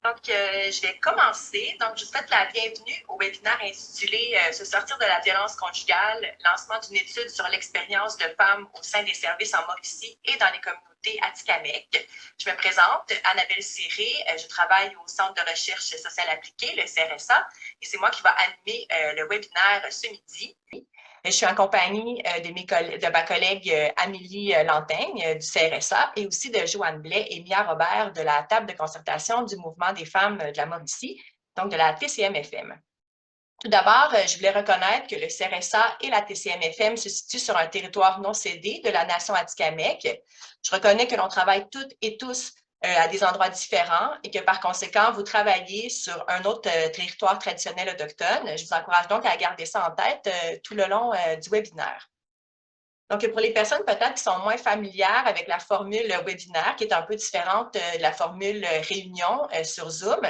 Je vais commencer. Donc, je vous souhaite la bienvenue au webinaire intitulé Se sortir de la violence conjugale, lancement d'une étude sur l'expérience de femmes au sein des services en Mauricie et dans les communautés atikamekw. Je me présente, Annabelle Siré. Je travaille au Centre de recherche sociale appliquée, le CRSA, et c'est moi qui vais animer le webinaire ce midi. Je suis en compagnie de ma collègue Amélie Lantaigne du CRSA et aussi de Joanne Blais et Mia Robert de la table de concertation du Mouvement des femmes de la Mauricie, donc de la TCM-FM. Tout d'abord, je voulais reconnaître que le CRSA et la TCM-FM se situent sur un territoire non cédé de la nation atikamekw. Je reconnais que l'on travaille toutes et tous à des endroits différents et que par conséquent, vous travaillez sur un autre territoire traditionnel autochtone. Je vous encourage donc à garder ça en tête tout le long du webinaire. Donc, pour les personnes peut-être qui sont moins familières avec la formule webinaire, qui est un peu différente de la formule réunion sur Zoom,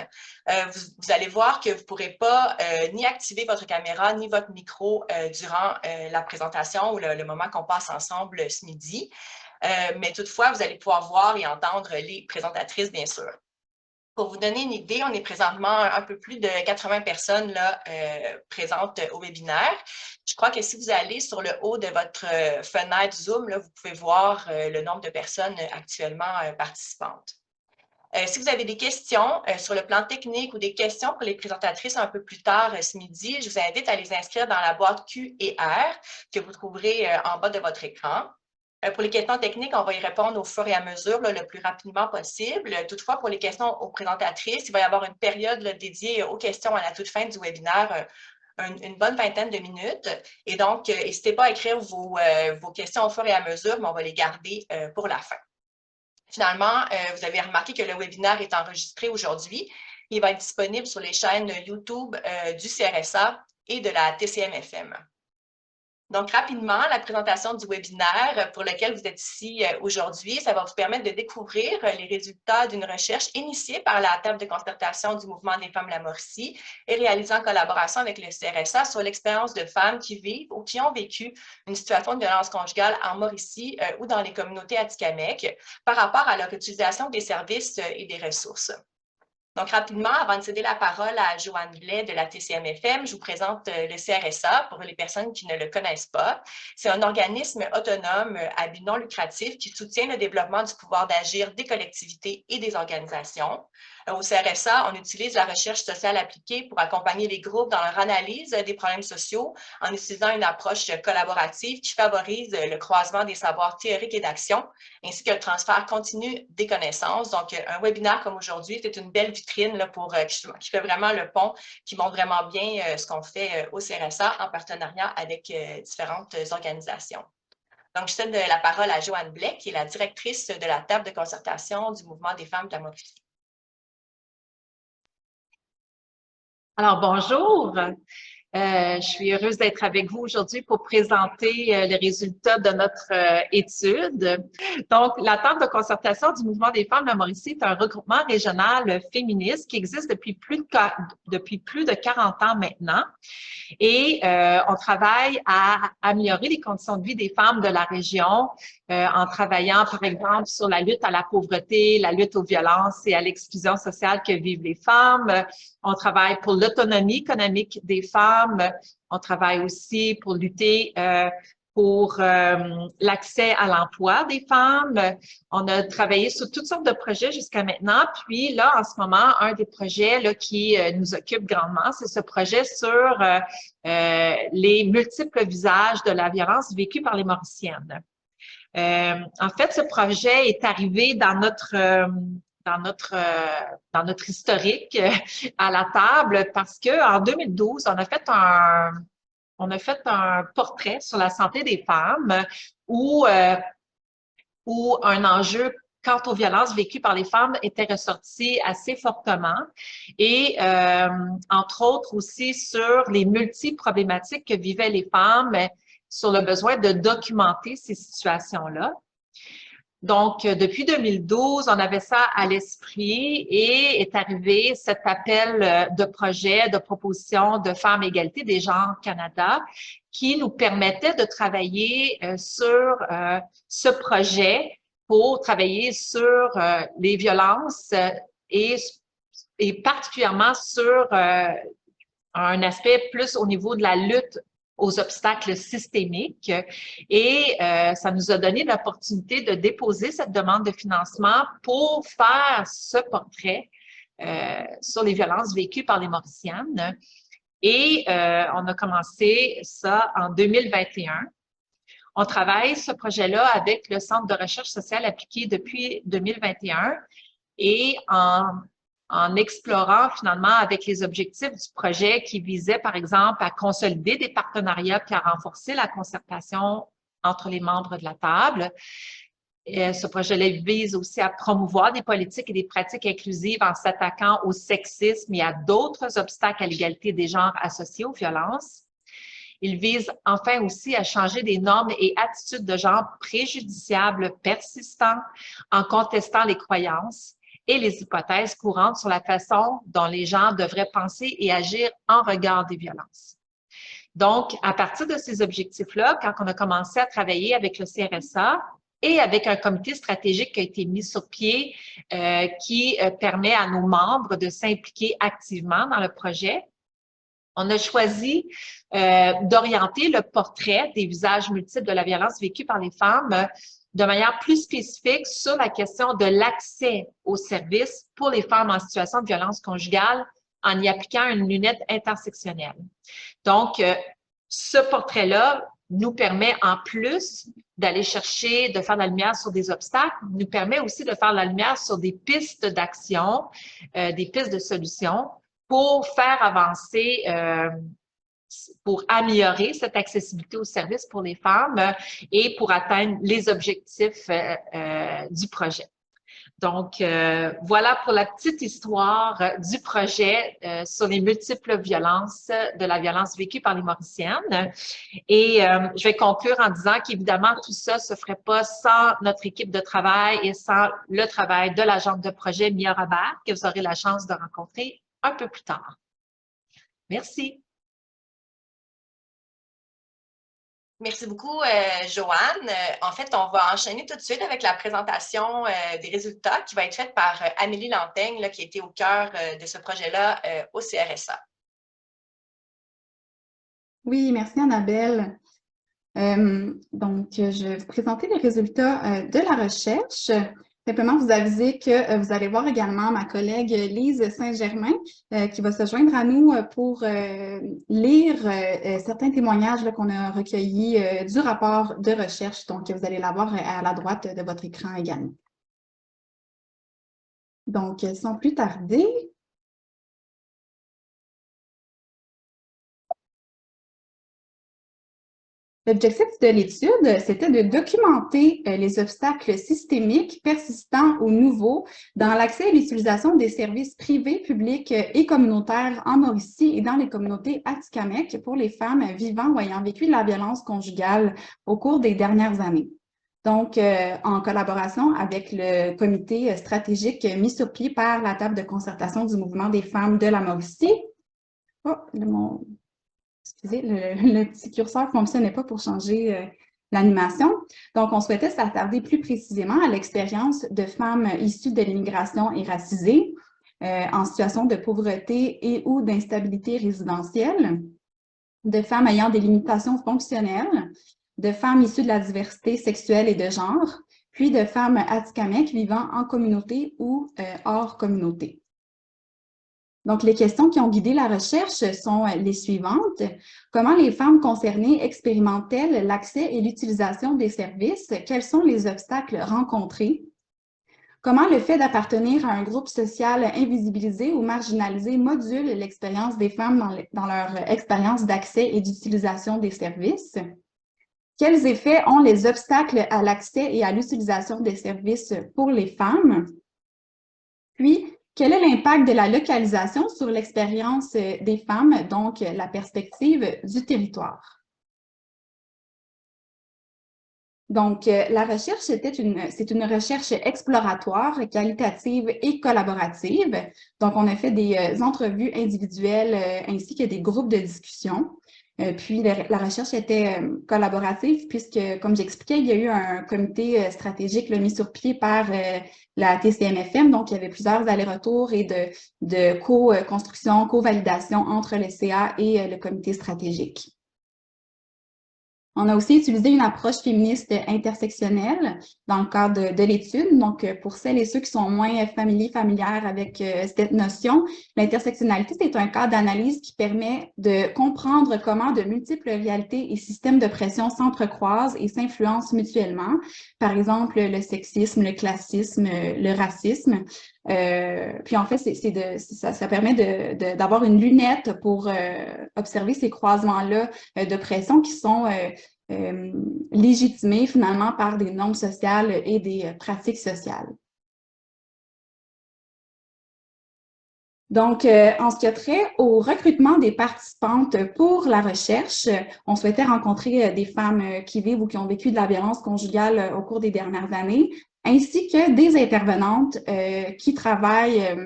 vous allez voir que vous ne pourrez pas ni activer votre caméra ni votre micro durant la présentation ou le moment qu'on passe ensemble ce midi. Mais toutefois, vous allez pouvoir voir et entendre les présentatrices, bien sûr. Pour vous donner une idée, on est présentement un peu plus de 80 personnes là, présentes au webinaire. Je crois que si vous allez sur le haut de votre fenêtre Zoom, là, vous pouvez voir le nombre de personnes actuellement participantes. Si vous avez des questions sur le plan technique ou des questions pour les présentatrices un peu plus tard ce midi, je vous invite à les inscrire dans la boîte Q et R que vous trouverez en bas de votre écran. Pour les questions techniques, on va y répondre au fur et à mesure, là, le plus rapidement possible. Toutefois, pour les questions aux présentatrices, il va y avoir une période là, dédiée aux questions à la toute fin du webinaire, une bonne vingtaine de minutes. Et donc, n'hésitez pas à écrire vos questions au fur et à mesure, mais on va les garder pour la fin. Finalement, vous avez remarqué que le webinaire est enregistré aujourd'hui. Il va être disponible sur les chaînes YouTube du CRSA et de la TCM-FM. Donc, rapidement, la présentation du webinaire pour lequel vous êtes ici aujourd'hui, ça va vous permettre de découvrir les résultats d'une recherche initiée par la table de concertation du Mouvement des femmes de la Mauricie et réalisée en collaboration avec le CRSA sur l'expérience de femmes qui vivent ou qui ont vécu une situation de violence conjugale en Mauricie ou dans les communautés atikamekw par rapport à leur utilisation des services et des ressources. Donc, rapidement, avant de céder la parole à Joanne Blais de la TCM-FM, je vous présente le CRSA pour les personnes qui ne le connaissent pas. C'est un organisme autonome à but non lucratif qui soutient le développement du pouvoir d'agir des collectivités et des organisations. Au CRSA, on utilise la recherche sociale appliquée pour accompagner les groupes dans leur analyse des problèmes sociaux en utilisant une approche collaborative qui favorise le croisement des savoirs théoriques et d'action, ainsi que le transfert continu des connaissances. Donc, un webinaire comme aujourd'hui, c'est une belle vitrine là, qui fait vraiment le pont, qui montre vraiment bien ce qu'on fait au CRSA en partenariat avec différentes organisations. Donc, je cède la parole à Joanne Blais, qui est la directrice de la table de concertation du Mouvement des femmes de la Mauricie. Alors, bonjour. Je suis heureuse d'être avec vous aujourd'hui pour présenter les résultats de notre étude. Donc, la table de concertation du Mouvement des femmes de la Mauricie est un regroupement régional féministe qui existe depuis plus de 40 ans maintenant. Et on travaille à améliorer les conditions de vie des femmes de la région en travaillant, par exemple, sur la lutte à la pauvreté, la lutte aux violences et à l'exclusion sociale que vivent les femmes. On travaille pour l'autonomie économique des femmes. On travaille aussi pour lutter pour l'accès à l'emploi des femmes. On a travaillé sur toutes sortes de projets jusqu'à maintenant. Puis là, en ce moment, un des projets là, qui nous occupe grandement, c'est ce projet sur les multiples visages de la violence vécue par les Mauriciennes. En fait, ce projet est arrivé dans notre historique à la table parce que en 2012, on a fait un portrait sur la santé des femmes où un enjeu quant aux violences vécues par les femmes était ressorti assez fortement et entre autres aussi sur les multi-problématiques que vivaient les femmes, sur le besoin de documenter ces situations-là. Donc, depuis 2012, on avait ça à l'esprit et est arrivé cet appel de projet, de proposition de Femmes Égalité des genres Canada qui nous permettait de travailler sur ce projet pour travailler sur les violences et et particulièrement sur un aspect plus au niveau de la lutte aux obstacles systémiques. Et ça nous a donné l'opportunité de déposer cette demande de financement pour faire ce portrait sur les violences vécues par les Mauriciennes. Et on a commencé ça en 2021. On travaille ce projet-là avec le Centre de recherche sociale appliquée depuis 2021 et en explorant finalement avec les objectifs du projet qui visait par exemple à consolider des partenariats puis à renforcer la concertation entre les membres de la table. Ce projet-là vise aussi à promouvoir des politiques et des pratiques inclusives en s'attaquant au sexisme et à d'autres obstacles à l'égalité des genres associés aux violences. Il vise enfin aussi à changer des normes et attitudes de genre préjudiciables persistants en contestant les croyances et les hypothèses courantes sur la façon dont les gens devraient penser et agir en regard des violences. Donc, à partir de ces objectifs-là, quand on a commencé à travailler avec le CRSA et avec un comité stratégique qui a été mis sur pied qui permet à nos membres de s'impliquer activement dans le projet, on a choisi d'orienter le portrait des visages multiples de la violence vécue par les femmes de manière plus spécifique sur la question de l'accès aux services pour les femmes en situation de violence conjugale en y appliquant une lunette intersectionnelle. Donc, ce portrait-là nous permet, en plus d'aller chercher, de faire la lumière sur des obstacles, nous permet aussi de faire la lumière sur des pistes d'action, des pistes de solutions pour faire avancer, pour améliorer cette accessibilité aux services pour les femmes et pour atteindre les objectifs du projet. Donc, voilà pour la petite histoire du projet sur les multiples violences, de la violence vécue par les Mauriciennes. Et je vais conclure en disant qu'évidemment, tout ça ne se ferait pas sans notre équipe de travail et sans le travail de l'agente de projet Mia Robert, que vous aurez la chance de rencontrer un peu plus tard. Merci. Merci beaucoup, Joanne. En fait, on va enchaîner tout de suite avec la présentation des résultats qui va être faite par Amélie Lantaigne, là, qui était au cœur de ce projet-là au CRSA. Oui, merci Annabelle. Donc, je vais vous présenter les résultats de la recherche. Simplement vous aviser que vous allez voir également ma collègue Lise Saint-Germain qui va se joindre à nous pour lire certains témoignages qu'on a recueillis du rapport de recherche. Donc, vous allez l'avoir à la droite de votre écran également. Donc, sans plus tarder, l'objectif de l'étude, c'était de documenter les obstacles systémiques, persistants ou nouveaux dans l'accès et l'utilisation des services privés, publics et communautaires en Mauricie et dans les communautés atikamekw pour les femmes vivant ou ayant vécu de la violence conjugale au cours des dernières années. Donc, en collaboration avec le comité stratégique mis sur pied par la table de concertation du mouvement des femmes de la Mauricie. Oh, excusez, le petit curseur ne fonctionnait pas pour changer l'animation. Donc, on souhaitait s'attarder plus précisément à l'expérience de femmes issues de l'immigration et racisées en situation de pauvreté et ou d'instabilité résidentielle, de femmes ayant des limitations fonctionnelles, de femmes issues de la diversité sexuelle et de genre, puis de femmes atikamekw vivant en communauté ou hors communauté. Donc, les questions qui ont guidé la recherche sont les suivantes. Comment les femmes concernées expérimentent-elles l'accès et l'utilisation des services? Quels sont les obstacles rencontrés? Comment le fait d'appartenir à un groupe social invisibilisé ou marginalisé module l'expérience des femmes dans leur expérience d'accès et d'utilisation des services? Quels effets ont les obstacles à l'accès et à l'utilisation des services pour les femmes? Puis, quel est l'impact de la localisation sur l'expérience des femmes, donc la perspective du territoire? Donc, la recherche, c'est une recherche exploratoire, qualitative et collaborative. Donc, on a fait des entrevues individuelles ainsi que des groupes de discussion. Puis la recherche était collaborative puisque, comme j'expliquais, il y a eu un comité stratégique là, mis sur pied par la TCMFM. Donc, il y avait plusieurs allers-retours et de co-construction, co-validation entre le CA et le comité stratégique. On a aussi utilisé une approche féministe intersectionnelle dans le cadre de l'étude. Donc, pour celles et ceux qui sont moins familières avec cette notion, l'intersectionnalité, c'est un cadre d'analyse qui permet de comprendre comment de multiples réalités et systèmes de pression s'entrecroisent et s'influencent mutuellement. Par exemple, le sexisme, le classisme, le racisme. Puis en fait, ça permet d'avoir une lunette pour observer ces croisements-là de pression qui sont légitimés finalement par des normes sociales et des pratiques sociales. Donc, en ce qui a trait au recrutement des participantes pour la recherche, on souhaitait rencontrer des femmes qui vivent ou qui ont vécu de la violence conjugale au cours des dernières années, ainsi que des intervenantes qui travaillent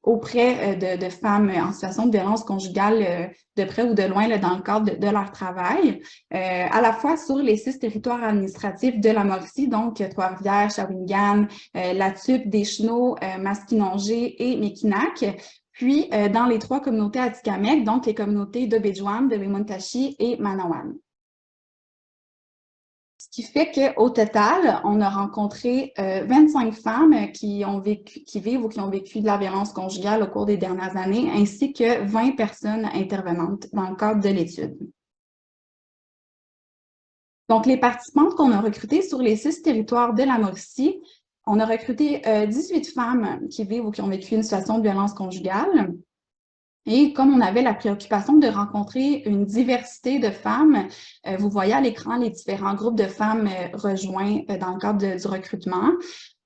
auprès de femmes en situation de violence conjugale de près ou de loin là, dans le cadre de leur travail, à la fois sur les 6 territoires administratifs de la Mauricie, donc Trois-Rivières, Shawinigan, Latuc, Deschenaux, Masquinongé et Mekinac, puis dans les 3 communautés atikamekw, donc les communautés de Bejuan, de Wemotaci et Manawan. Ce qui fait qu'au total, on a rencontré 25 femmes qui vivent ou qui ont vécu de la violence conjugale au cours des dernières années, ainsi que 20 personnes intervenantes dans le cadre de l'étude. Donc, les participantes qu'on a recrutées sur les 6 territoires de la Mauricie, on a recruté 18 femmes qui vivent ou qui ont vécu une situation de violence conjugale. Et comme on avait la préoccupation de rencontrer une diversité de femmes, vous voyez à l'écran les différents groupes de femmes rejoints dans le cadre du recrutement.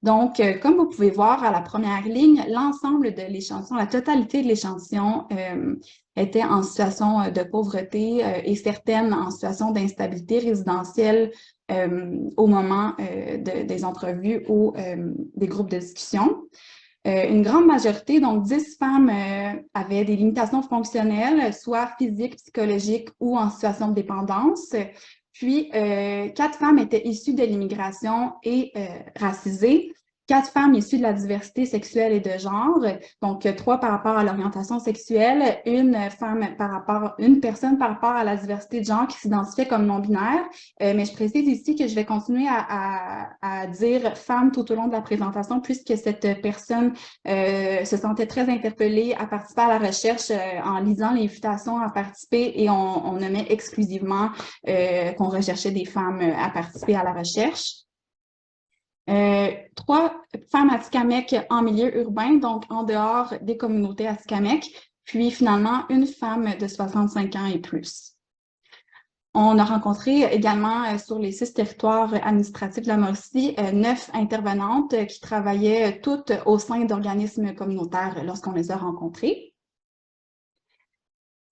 Donc, comme vous pouvez voir à la première ligne, l'ensemble de l'échantillon, la totalité de l'échantillon était en situation de pauvreté et certaines en situation d'instabilité résidentielle au moment des entrevues ou des groupes de discussion. Une grande majorité, donc 10 femmes, avaient des limitations fonctionnelles, soit physiques, psychologiques ou en situation de dépendance. Puis, 4 femmes étaient issues de l'immigration et racisées. 4 femmes issues de la diversité sexuelle et de genre, donc 3 par rapport à l'orientation sexuelle, une personne par rapport à la diversité de genre qui s'identifiait comme non-binaire. Mais je précise ici que je vais continuer à dire femme tout au long de la présentation puisque cette personne se sentait très interpellée à participer à la recherche en lisant l'invitation à participer et on nommait exclusivement qu'on recherchait des femmes à participer à la recherche. 3 femmes atikamekw en milieu urbain, donc en dehors des communautés atikamekw, puis finalement une femme de 65 ans et plus. On a rencontré également sur les 6 territoires administratifs de la Mauricie 9 intervenantes qui travaillaient toutes au sein d'organismes communautaires lorsqu'on les a rencontrées.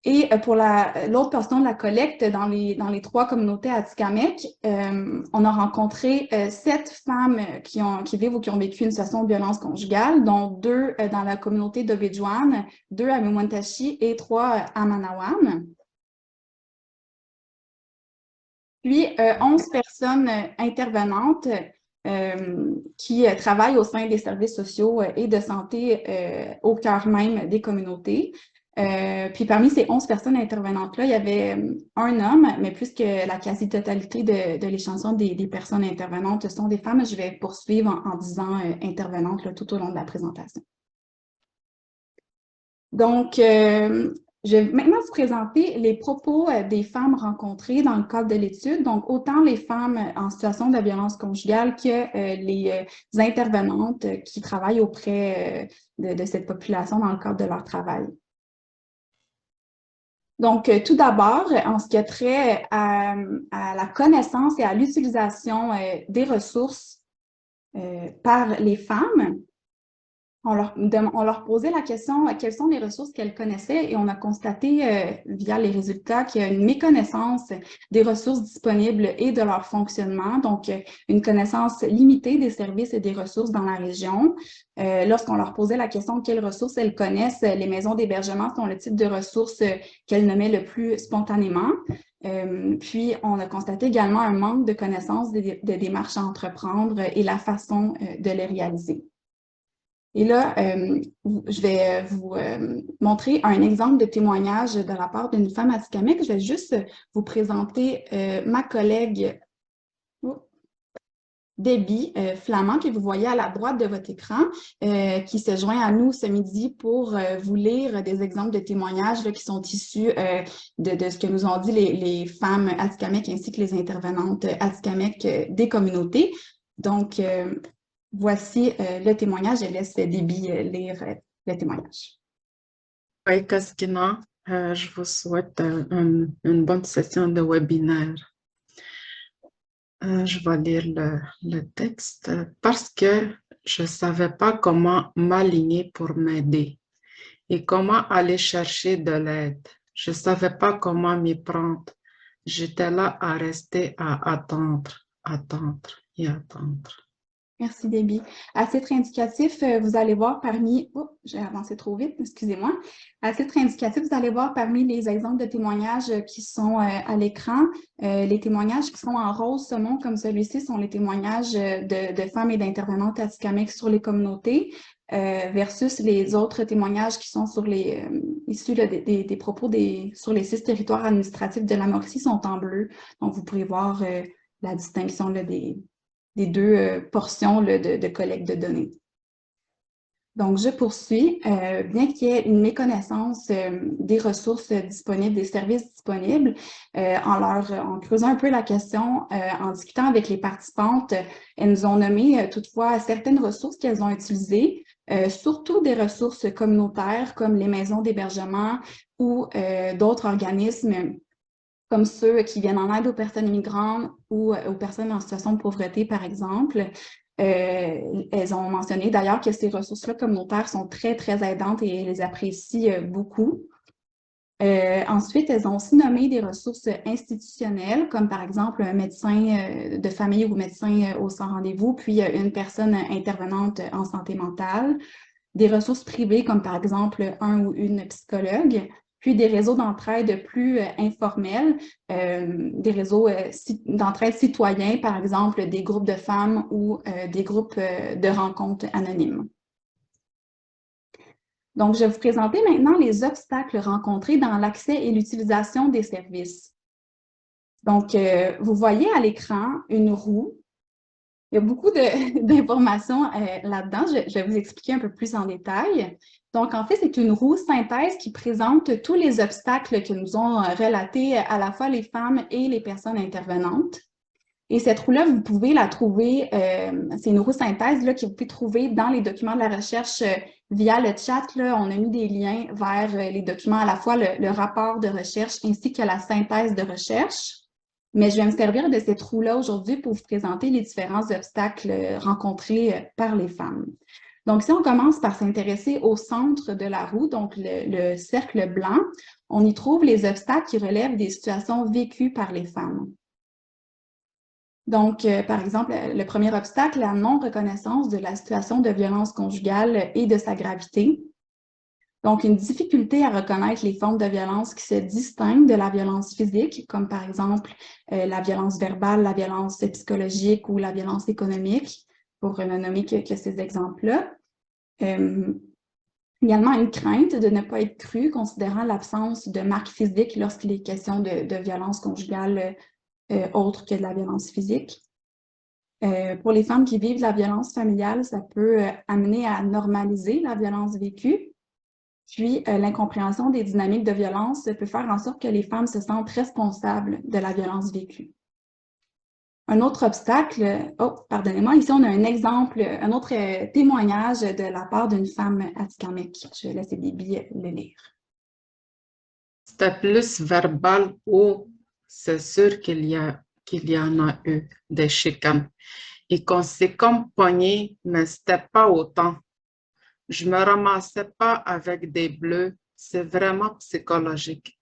Et pour l'autre portion de la collecte, dans les 3 communautés atikamekw, on a rencontré 7 femmes qui vivent ou qui ont vécu une situation de violence conjugale, dont 2 dans la communauté de Bejuan, 2 à Wemotaci et 3 à Manawan. Puis 11 personnes intervenantes qui travaillent au sein des services sociaux et de santé au cœur même des communautés. Puis parmi ces 11 personnes intervenantes-là, il y avait un homme, mais plus que la quasi-totalité de l'échantillon des personnes intervenantes sont des femmes, je vais poursuivre en disant intervenantes là, tout au long de la présentation. Donc, je vais maintenant vous présenter les propos des femmes rencontrées dans le cadre de l'étude, donc autant les femmes en situation de violence conjugale que les intervenantes qui travaillent auprès de cette population dans le cadre de leur travail. Donc, tout d'abord, en ce qui a trait à la connaissance et à l'utilisation des ressources par les femmes, On leur posait la question quelles sont les ressources qu'elles connaissaient et on a constaté via les résultats qu'il y a une méconnaissance des ressources disponibles et de leur fonctionnement, donc une connaissance limitée des services et des ressources dans la région. Lorsqu'on leur posait la question de quelles ressources elles connaissent, les maisons d'hébergement sont le type de ressources qu'elles nommaient le plus spontanément. Puis, on a constaté également un manque de connaissances des démarches à entreprendre et la façon de les réaliser. Et là, je vais vous montrer un exemple de témoignage de la part d'une femme atikamekw. Je vais juste vous présenter ma collègue Debbie Flamand, que vous voyez à la droite de votre écran, qui se joint à nous ce midi pour vous lire des exemples de témoignages là, qui sont issus de ce que nous ont dit les femmes atikamekw ainsi que les intervenantes atikamekw des communautés. Donc, voici le témoignage. Je laisse Debbie lire le témoignage. Oui, Kaskina, je vous souhaite une bonne session de webinaire. Je vais lire le texte parce que je ne savais pas comment m'aligner pour m'aider et comment aller chercher de l'aide. Je ne savais pas comment m'y prendre. J'étais là à rester à attendre et attendre. Merci, Debbie. À titre indicatif, vous allez voir parmi... Oh, j'ai avancé trop vite, excusez-moi. À titre indicatif, vous allez voir parmi les exemples de témoignages qui sont à l'écran, les témoignages qui sont en rose saumon comme celui-ci sont les témoignages de femmes et d'intervenantes atikamekw sur les communautés versus les autres témoignages qui sont sur issus des propos sur les 6 territoires administratifs de la Mauricie sont en bleu. Donc, vous pouvez voir la distinction là, des 2 portions là, de collecte de données. Donc, je poursuis. Bien qu'il y ait une méconnaissance des ressources disponibles, des services disponibles, en creusant un peu la question, en discutant avec les participantes, elles nous ont nommé toutefois certaines ressources qu'elles ont utilisées, surtout des ressources communautaires comme les maisons d'hébergement ou d'autres organismes comme ceux qui viennent en aide aux personnes immigrantes ou aux personnes en situation de pauvreté, par exemple. Elles ont mentionné d'ailleurs que ces ressources-là communautaires sont très, très aidantes et elles les apprécient beaucoup. Ensuite, elles ont aussi nommé des ressources institutionnelles, comme par exemple un médecin de famille ou médecin au sans rendez-vous, puis une personne intervenante en santé mentale. Des ressources privées, comme par exemple un ou une psychologue, puis des réseaux d'entraide plus informels, des réseaux d'entraide citoyens, par exemple des groupes de femmes ou des groupes de rencontres anonymes. Donc, je vais vous présenter maintenant les obstacles rencontrés dans l'accès et l'utilisation des services. Donc, vous voyez à l'écran une roue. Il y a beaucoup d'informations là-dedans. Je vais vous expliquer un peu plus en détail. Donc, en fait, c'est une roue synthèse qui présente tous les obstacles que nous ont relatés à la fois les femmes et les personnes intervenantes. Et cette roue-là, vous pouvez la trouver, c'est une roue synthèse là, que vous pouvez trouver dans les documents de la recherche via le chat. Là, on a mis des liens vers les documents, à la fois le rapport de recherche ainsi que la synthèse de recherche. Mais je vais me servir de cette roue-là aujourd'hui pour vous présenter les différents obstacles rencontrés par les femmes. Donc, si on commence par s'intéresser au centre de la roue, donc le cercle blanc, on y trouve les obstacles qui relèvent des situations vécues par les femmes. Donc, par exemple, le premier obstacle, la non-reconnaissance de la situation de violence conjugale et de sa gravité. Donc, une difficulté à reconnaître les formes de violence qui se distinguent de la violence physique, comme par exemple la violence verbale, la violence psychologique ou la violence économique, pour ne nommer que ces exemples-là. Également, une crainte de ne pas être crue, considérant l'absence de marques physiques lorsqu'il est question de violence conjugale autre que de la violence physique. Pour les femmes qui vivent la violence familiale, ça peut amener à normaliser la violence vécue. Puis, l'incompréhension des dynamiques de violence peut faire en sorte que les femmes se sentent responsables de la violence vécue. Un autre obstacle, pardonnez-moi, ici on a un exemple, un autre témoignage de la part d'une femme atikamekw. Je vais laisser Debbie le lire. C'était plus verbal ou c'est sûr qu'il y en a eu des chicanes. Et qu'on s'est comme pogné, mais c'était pas autant. Je me ramassais pas avec des bleus, c'est vraiment psychologique.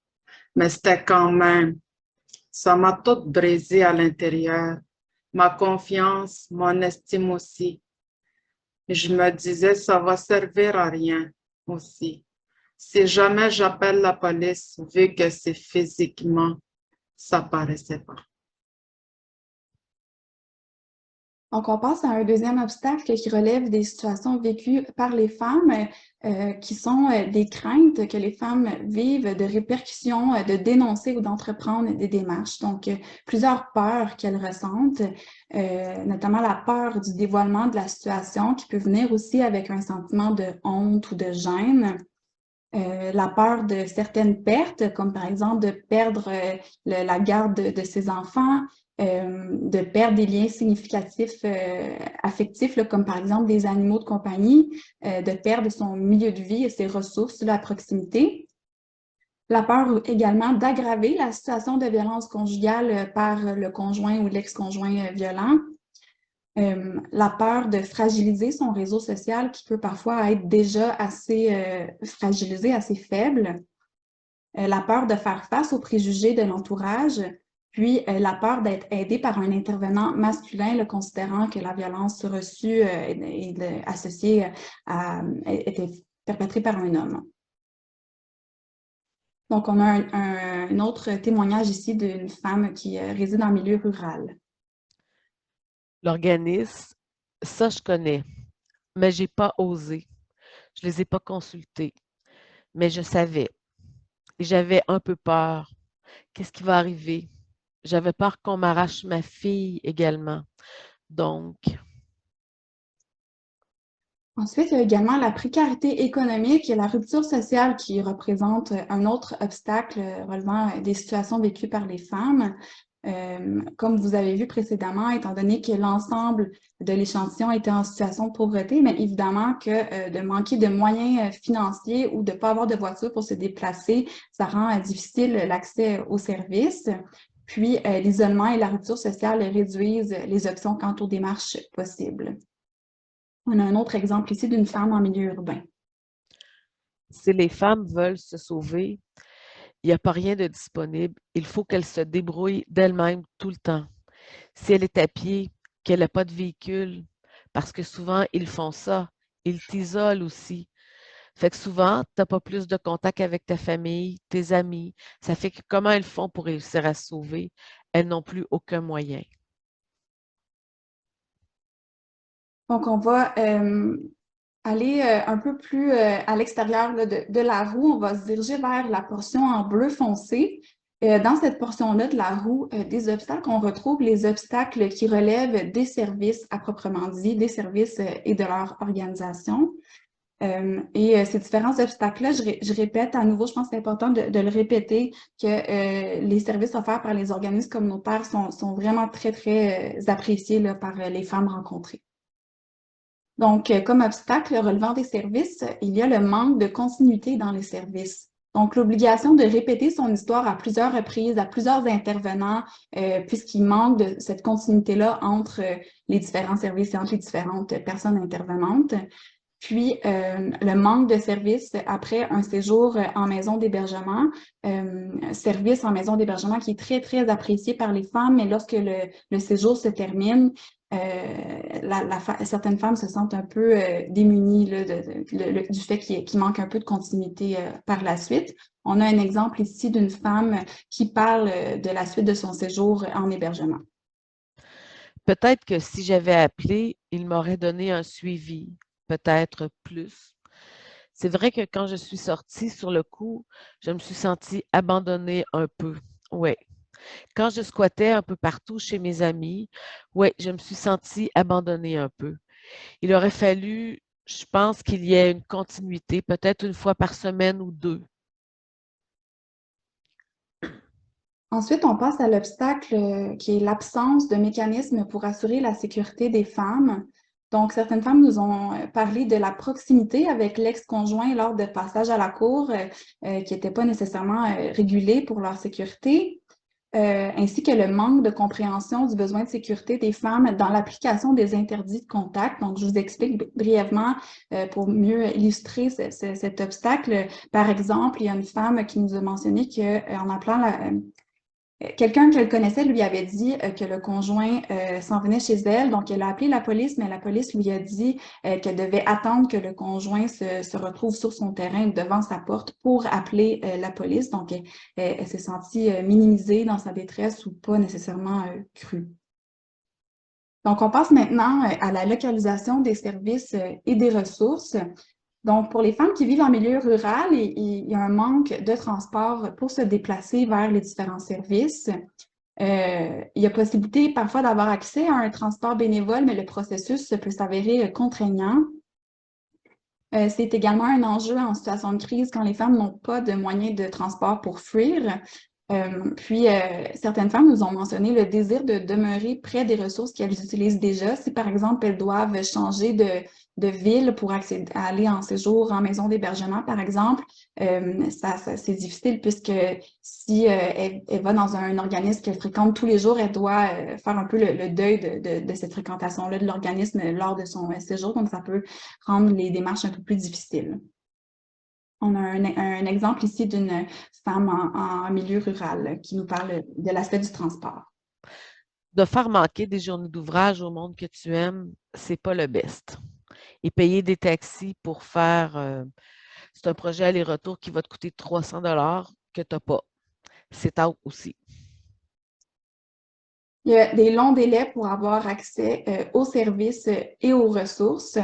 Mais c'était quand même, ça m'a tout brisé à l'intérieur, ma confiance, mon estime aussi. Et je me disais, ça va servir à rien aussi. Si jamais j'appelle la police, vu que c'est physiquement, ça paraissait pas. Donc, on passe à un deuxième obstacle qui relève des situations vécues par les femmes, qui sont des craintes que les femmes vivent de répercussions, de dénoncer ou d'entreprendre des démarches. Donc, plusieurs peurs qu'elles ressentent, notamment la peur du dévoilement de la situation qui peut venir aussi avec un sentiment de honte ou de gêne. La peur de certaines pertes, comme par exemple de perdre la garde de ses enfants, de perdre des liens significatifs affectifs, là, comme par exemple des animaux de compagnie, de perdre son milieu de vie et ses ressources à proximité. La peur également d'aggraver la situation de violence conjugale par le conjoint ou l'ex-conjoint violent. La peur de fragiliser son réseau social qui peut parfois être déjà assez fragilisé, assez faible. La peur de faire face aux préjugés de l'entourage, puis la peur d'être aidé par un intervenant masculin, le considérant que la violence reçue et associée était perpétrée par un homme. Donc, on a un autre témoignage ici d'une femme qui réside en milieu rural. L'organisme, ça, je connais, mais j'ai pas osé. Je les ai pas consultés, mais je savais. Et j'avais un peu peur. Qu'est-ce qui va arriver? J'avais peur qu'on m'arrache ma fille également. Donc, Ensuite, il y a également la précarité économique et la rupture sociale qui représente un autre obstacle relevant des situations vécues par les femmes. Comme vous avez vu précédemment, étant donné que l'ensemble de l'échantillon était en situation de pauvreté, mais évidemment que de manquer de moyens financiers ou de ne pas avoir de voiture pour se déplacer, ça rend difficile l'accès aux services. Puis, l'isolement et la rupture sociale réduisent les options quant aux démarches possibles. On a un autre exemple ici d'une femme en milieu urbain. si les femmes veulent se sauver, il n'y a pas rien de disponible. Il faut qu'elles se débrouillent d'elles-mêmes tout le temps. Si elle est à pied, qu'elle n'a pas de véhicule, parce que souvent, ils font ça. Ils t'isolent aussi. Fait que souvent, tu n'as pas plus de contact avec ta famille, tes amis. Ça fait que comment elles font pour réussir à se sauver? Elles n'ont plus aucun moyen. Donc, on va aller un peu plus à l'extérieur de la roue. On va se diriger vers la portion en bleu foncé. Dans cette portion-là de la roue des obstacles, on retrouve les obstacles qui relèvent des services à proprement dit, des services et de leur organisation. Ces différents obstacles-là, je répète à nouveau, je pense que c'est important de le répéter, que les services offerts par les organismes communautaires sont vraiment très, très appréciés là, par les femmes rencontrées. Donc, comme obstacle relevant des services, il y a le manque de continuité dans les services. Donc, l'obligation de répéter son histoire à plusieurs reprises, à plusieurs intervenants, puisqu'il manque de cette continuité-là entre les différents services et entre les différentes personnes intervenantes. Puis, le manque de services après un séjour en maison d'hébergement, service en maison d'hébergement qui est très, très apprécié par les femmes, mais lorsque le séjour se termine, certaines femmes se sentent un peu démunies là, du fait qu'il manque un peu de continuité par la suite. On a un exemple ici d'une femme qui parle de la suite de son séjour en hébergement. Peut-être que si j'avais appelé, il m'aurait donné un suivi, peut-être plus. C'est vrai que quand je suis sortie sur le coup, je me suis sentie abandonnée un peu. Oui. Quand je squattais un peu partout chez mes amis, oui, je me suis sentie abandonnée un peu. Il aurait fallu, je pense qu'il y ait une continuité, peut-être une fois par semaine ou deux. Ensuite, on passe à l'obstacle qui est l'absence de mécanismes pour assurer la sécurité des femmes. Donc, certaines femmes nous ont parlé de la proximité avec l'ex-conjoint lors de passage à la cour qui n'était pas nécessairement régulé pour leur sécurité. ainsi que le manque de compréhension du besoin de sécurité des femmes dans l'application des interdits de contact. Donc, je vous explique brièvement pour mieux illustrer cet obstacle. Par exemple, il y a une femme qui nous a mentionné qu'en appelant quelqu'un qu'elle connaissait lui avait dit que le conjoint s'en venait chez elle. Donc, elle a appelé la police, mais la police lui a dit qu'elle devait attendre que le conjoint se retrouve sur son terrain devant sa porte pour appeler la police. Donc, elle s'est sentie minimisée dans sa détresse ou pas nécessairement crue. Donc, on passe maintenant à la localisation des services et des ressources. Donc, pour les femmes qui vivent en milieu rural, il y a un manque de transport pour se déplacer vers les différents services. Il y a possibilité parfois d'avoir accès à un transport bénévole, mais le processus peut s'avérer contraignant. C'est également un enjeu en situation de crise quand les femmes n'ont pas de moyens de transport pour fuir. Certaines femmes nous ont mentionné le désir de demeurer près des ressources qu'elles utilisent déjà. Si, par exemple, elles doivent changer de ville pour aller en séjour en maison d'hébergement, par exemple, c'est difficile puisque si elle va dans un organisme qu'elle fréquente tous les jours, elle doit faire un peu le deuil de cette fréquentation-là de l'organisme lors de son séjour. Donc, ça peut rendre les démarches un peu plus difficiles. On a un exemple ici d'une femme en milieu rural qui nous parle de l'aspect du transport. De faire manquer des journées d'ouvrage au monde que tu aimes, c'est pas le best. Et payer des taxis pour faire, c'est un projet aller-retour qui va te coûter 300 $ que tu n'as pas. C'est out aussi. Il y a des longs délais pour avoir accès aux services et aux ressources.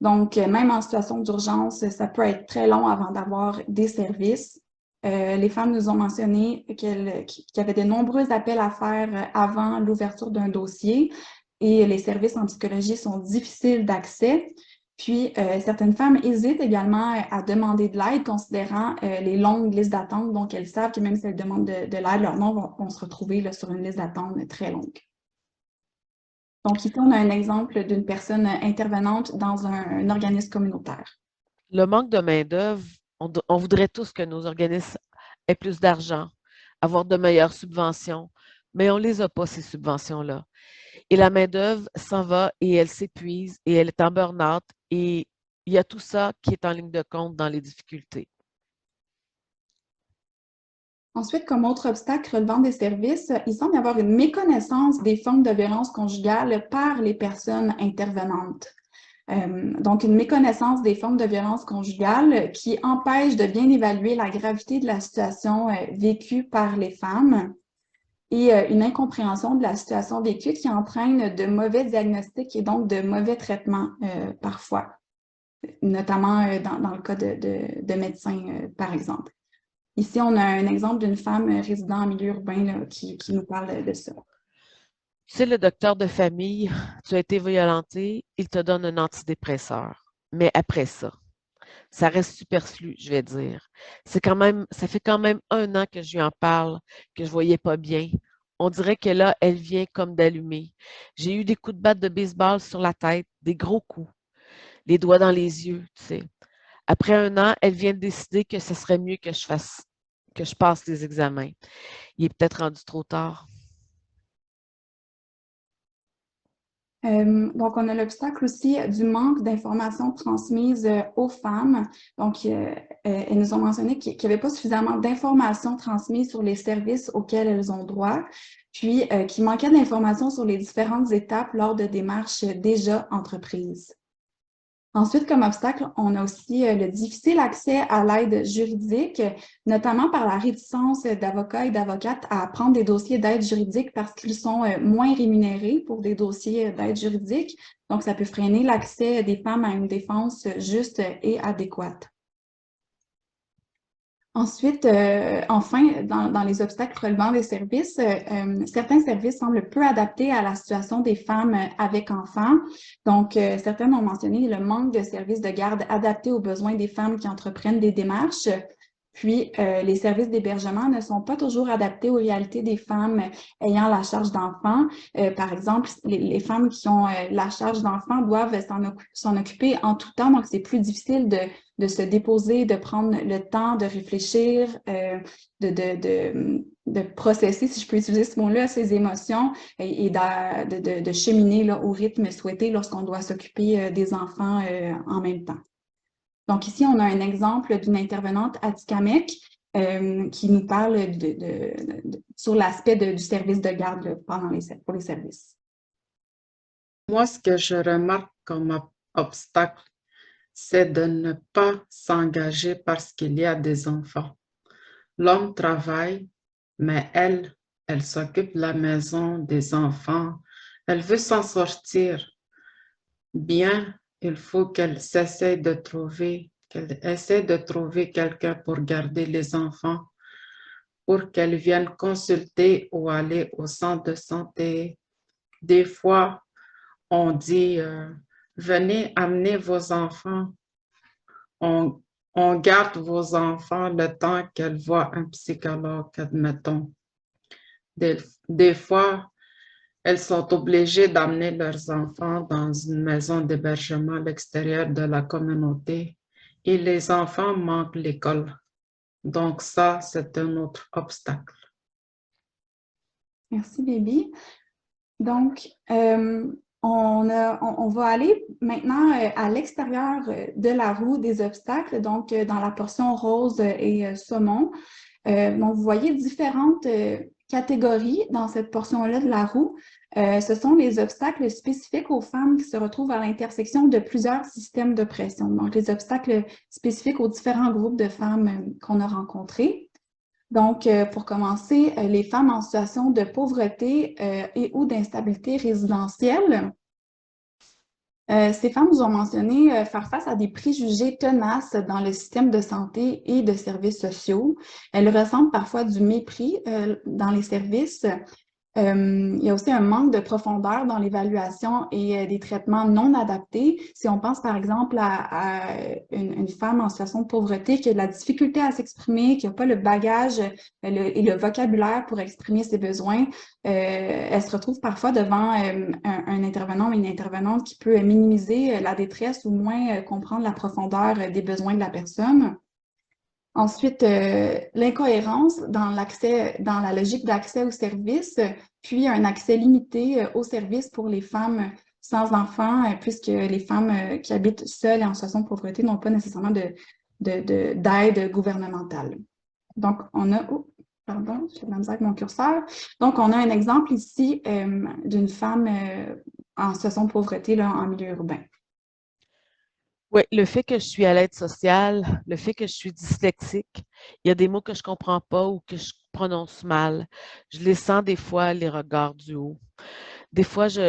Donc, même en situation d'urgence, ça peut être très long avant d'avoir des services. Les femmes nous ont mentionné qu'il y avait de nombreux appels à faire avant l'ouverture d'un dossier et les services en psychologie sont difficiles d'accès. Puis, certaines femmes hésitent également à demander de l'aide, considérant les longues listes d'attente. Donc, elles savent que même si elles demandent de l'aide, leurs noms vont se retrouver là, sur une liste d'attente très longue. Donc, ici, on a un exemple d'une personne intervenante dans un organisme communautaire. Le manque de main-d'œuvre, on voudrait tous que nos organismes aient plus d'argent, avoir de meilleures subventions, mais on ne les a pas, ces subventions-là. Et la main-d'œuvre s'en va et elle s'épuise et elle est en burn-out et il y a tout ça qui est en ligne de compte dans les difficultés. Ensuite, comme autre obstacle relevant des services, il semble y avoir une méconnaissance des formes de violence conjugale par les personnes intervenantes. Donc, une méconnaissance des formes de violence conjugale qui empêche de bien évaluer la gravité de la situation vécue par les femmes et une incompréhension de la situation vécue qui entraîne de mauvais diagnostics et donc de mauvais traitements parfois, notamment dans le cas de médecins, par exemple. Ici, on a un exemple d'une femme résidant en milieu urbain là, qui nous parle de ça. Tu sais, le docteur de famille, tu as été violenté, il te donne un antidépresseur. Mais après ça reste superflu, je vais dire. Ça fait quand même 1 an que je lui en parle, que je voyais pas bien. On dirait que là, elle vient comme d'allumer. J'ai eu des coups de batte de baseball sur la tête, des gros coups, les doigts dans les yeux, tu sais. Après 1 an, elle vient de décider que ce serait mieux que je passe les examens. Il est peut-être rendu trop tard. Donc, on a l'obstacle aussi du manque d'informations transmises aux femmes. Donc, elles nous ont mentionné qu'il n'y avait pas suffisamment d'informations transmises sur les services auxquels elles ont droit, puis qu'il manquait d'informations sur les différentes étapes lors de démarches déjà entreprises. Ensuite, comme obstacle, on a aussi le difficile accès à l'aide juridique, notamment par la réticence d'avocats et d'avocates à prendre des dossiers d'aide juridique parce qu'ils sont moins rémunérés pour des dossiers d'aide juridique. Donc, ça peut freiner l'accès des femmes à une défense juste et adéquate. Ensuite, enfin, dans les obstacles relevant des services, certains services semblent peu adaptés à la situation des femmes avec enfants. Donc, certaines ont mentionné le manque de services de garde adaptés aux besoins des femmes qui entreprennent des démarches. Puis, les services d'hébergement ne sont pas toujours adaptés aux réalités des femmes ayant la charge d'enfants. Par exemple, les femmes qui ont la charge d'enfants doivent s'en occuper en tout temps, donc c'est plus difficile de se déposer, de prendre le temps de réfléchir, de processer, si je peux utiliser ce mot-là, ses émotions et de cheminer là, au rythme souhaité lorsqu'on doit s'occuper des enfants en même temps. Donc ici, on a un exemple d'une intervenante Atikamekw qui nous parle sur l'aspect du service de garde pour les services. Moi, ce que je remarque comme obstacle, c'est de ne pas s'engager parce qu'il y a des enfants. L'homme travaille, mais elle s'occupe de la maison, des enfants. Elle veut s'en sortir. Bien, il faut qu'elle essaie de trouver quelqu'un pour garder les enfants, pour qu'elle vienne consulter ou aller au centre de santé. Des fois, on dit, venez amener vos enfants. On garde vos enfants le temps qu'elle voit un psychologue, admettons. Des fois, elles sont obligées d'amener leurs enfants dans une maison d'hébergement à l'extérieur de la communauté et les enfants manquent l'école. Donc ça, c'est un autre obstacle. Merci, Bibi. Donc, on va aller maintenant à l'extérieur de la roue des obstacles, donc dans la portion rose et saumon. Donc, vous voyez différentes catégories dans cette portion-là de la roue. Ce sont les obstacles spécifiques aux femmes qui se retrouvent à l'intersection de plusieurs systèmes d'oppression. Donc, les obstacles spécifiques aux différents groupes de femmes qu'on a rencontrés. Donc, pour commencer, les femmes en situation de pauvreté et ou d'instabilité résidentielle. Ces femmes nous ont mentionné faire face à des préjugés tenaces dans le système de santé et de services sociaux. Elles ressentent parfois du mépris dans les services. Il y a aussi un manque de profondeur dans l'évaluation et des traitements non adaptés. Si on pense par exemple à une femme en situation de pauvreté qui a de la difficulté à s'exprimer, qui n'a pas le bagage et le vocabulaire pour exprimer ses besoins, elle se retrouve parfois devant un intervenant ou une intervenante qui peut minimiser la détresse ou moins comprendre la profondeur des besoins de la personne. Ensuite, l'incohérence dans la logique d'accès aux services, puis un accès limité aux services pour les femmes sans enfants, puisque les femmes qui habitent seules et en situation de pauvreté n'ont pas nécessairement d'aide gouvernementale. Donc, on a... Oh, pardon, j'ai de la misère avec mon curseur. Donc, on a un exemple ici d'une femme en situation de pauvreté là, en milieu urbain. Oui, le fait que je suis à l'aide sociale, le fait que je suis dyslexique, il y a des mots que je comprends pas ou que je prononce mal. Je les sens des fois, les regards du haut. Des fois, tu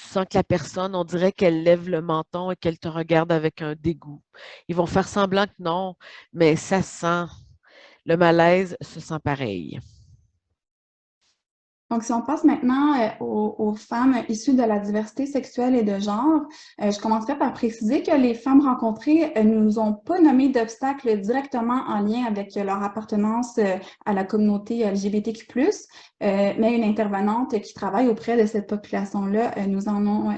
sens que la personne, on dirait qu'elle lève le menton et qu'elle te regarde avec un dégoût. Ils vont faire semblant que non, mais ça sent, le malaise se sent pareil. Donc, si on passe maintenant aux femmes issues de la diversité sexuelle et de genre, je commencerai par préciser que les femmes rencontrées ne nous ont pas nommé d'obstacles directement en lien avec leur appartenance à la communauté LGBTQ+, mais une intervenante qui travaille auprès de cette population-là nous en a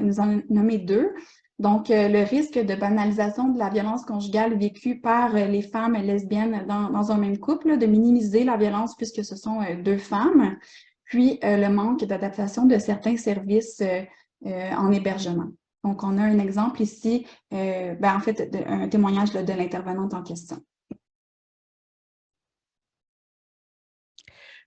nommé deux. Donc, le risque de banalisation de la violence conjugale vécue par les femmes lesbiennes dans un même couple, de minimiser la violence puisque ce sont deux femmes. Puis le manque d'adaptation de certains services en hébergement. Donc, on a un exemple ici, en fait, un témoignage de l'intervenante en question.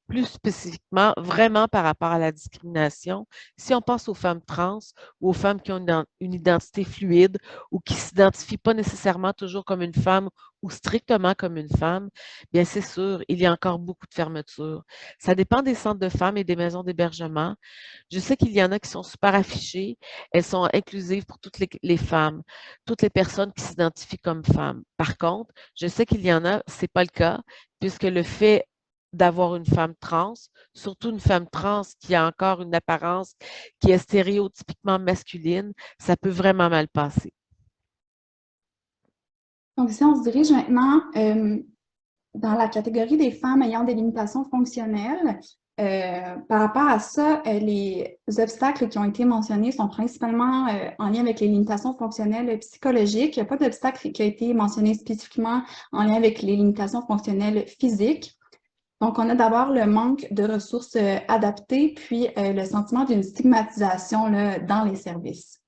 Plus spécifiquement, vraiment par rapport à la discrimination, si on pense aux femmes trans ou aux femmes qui ont une identité fluide ou qui ne s'identifient pas nécessairement toujours comme une femme ou strictement comme une femme, bien c'est sûr, il y a encore beaucoup de fermetures. Ça dépend des centres de femmes et des maisons d'hébergement. Je sais qu'il y en a qui sont super affichées. Elles sont inclusives pour toutes les femmes, toutes les personnes qui s'identifient comme femmes. Par contre, je sais qu'il y en a, ce n'est pas le cas, puisque le fait d'avoir une femme trans, surtout une femme trans qui a encore une apparence qui est stéréotypiquement masculine, ça peut vraiment mal passer. Donc, ici, on se dirige maintenant dans la catégorie des femmes ayant des limitations fonctionnelles. Par rapport à ça, les obstacles qui ont été mentionnés sont principalement en lien avec les limitations fonctionnelles psychologiques. Il n'y a pas d'obstacle qui a été mentionné spécifiquement en lien avec les limitations fonctionnelles physiques. Donc, on a d'abord le manque de ressources adaptées, puis le sentiment d'une stigmatisation là, dans les services.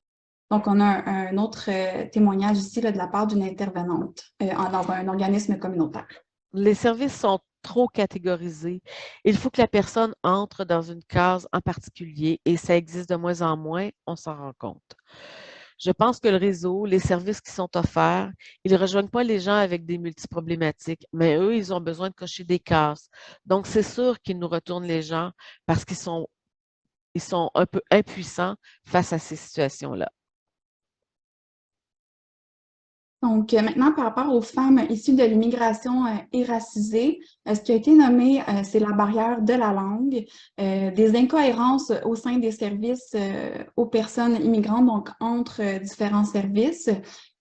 Donc, on a un autre témoignage ici là, de la part d'une intervenante dans un organisme communautaire. Les services sont trop catégorisés. Il faut que la personne entre dans une case en particulier et ça existe de moins en moins, on s'en rend compte. Je pense que le réseau, les services qui sont offerts, ils ne rejoignent pas les gens avec des multiproblématiques, mais eux, ils ont besoin de cocher des cases. Donc, c'est sûr qu'ils nous retournent les gens parce qu'ils sont un peu impuissants face à ces situations-là. Donc, maintenant, par rapport aux femmes issues de l'immigration et racisées, ce qui a été nommé, c'est la barrière de la langue, des incohérences au sein des services aux personnes immigrantes, donc entre différents services,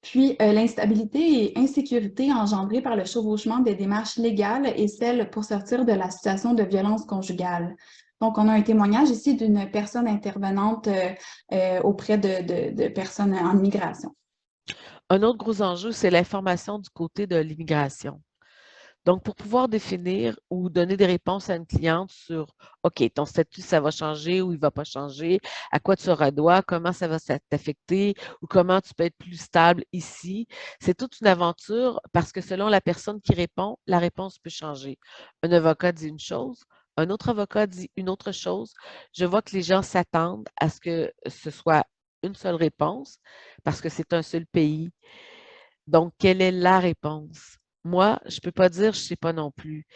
puis l'instabilité et insécurité engendrée par le chevauchement des démarches légales et celles pour sortir de la situation de violence conjugale. Donc, on a un témoignage ici d'une personne intervenante auprès de personnes en immigration. Un autre gros enjeu, c'est l'information du côté de l'immigration. Donc, pour pouvoir définir ou donner des réponses à une cliente sur OK, ton statut, ça va changer ou il ne va pas changer, à quoi tu auras droit, comment ça va t'affecter ou comment tu peux être plus stable ici, c'est toute une aventure parce que selon la personne qui répond, la réponse peut changer. Un avocat dit une chose, un autre avocat dit une autre chose. Je vois que les gens s'attendent à ce que ce soit une seule réponse parce que c'est un seul pays. Donc, quelle est la réponse? Moi, je ne peux pas dire je ne sais pas non plus.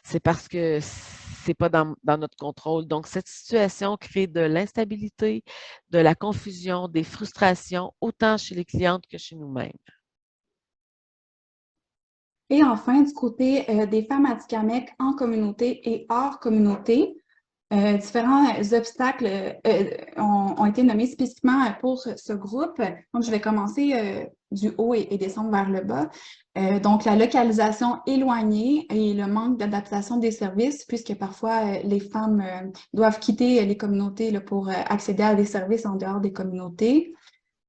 C'est parce que ce n'est pas dans notre contrôle. Donc, cette situation crée de l'instabilité, de la confusion, des frustrations, autant chez les clientes que chez nous-mêmes. Et enfin, du côté des femmes atikamekw en communauté et hors communauté, différents obstacles ont été nommés spécifiquement pour ce groupe. Donc, je vais commencer du haut et descendre vers le bas. Donc, la localisation éloignée et le manque d'adaptation des services, puisque parfois les femmes doivent quitter les communautés là, pour accéder à des services en dehors des communautés.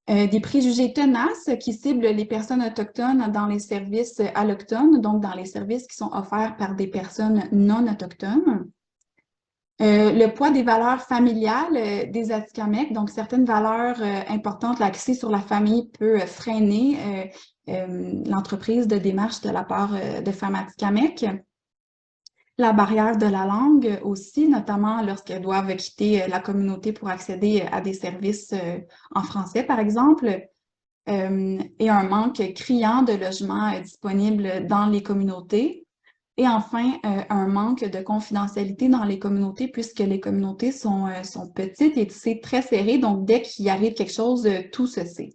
Des préjugés tenaces qui ciblent les personnes autochtones dans les services allochtones, donc dans les services qui sont offerts par des personnes non autochtones. Le poids des valeurs familiales des Atikamekw, donc certaines valeurs importantes, l'accès sur la famille peut freiner l'entreprise de démarche de la part de femmes Atikamekw. La barrière de la langue aussi, notamment lorsqu'elles doivent quitter la communauté pour accéder à des services en français, par exemple, et un manque criant de logements disponibles dans les communautés. Et enfin, un manque de confidentialité dans les communautés, puisque les communautés sont petites et c'est très serré. Donc, dès qu'il arrive quelque chose, tout se sait.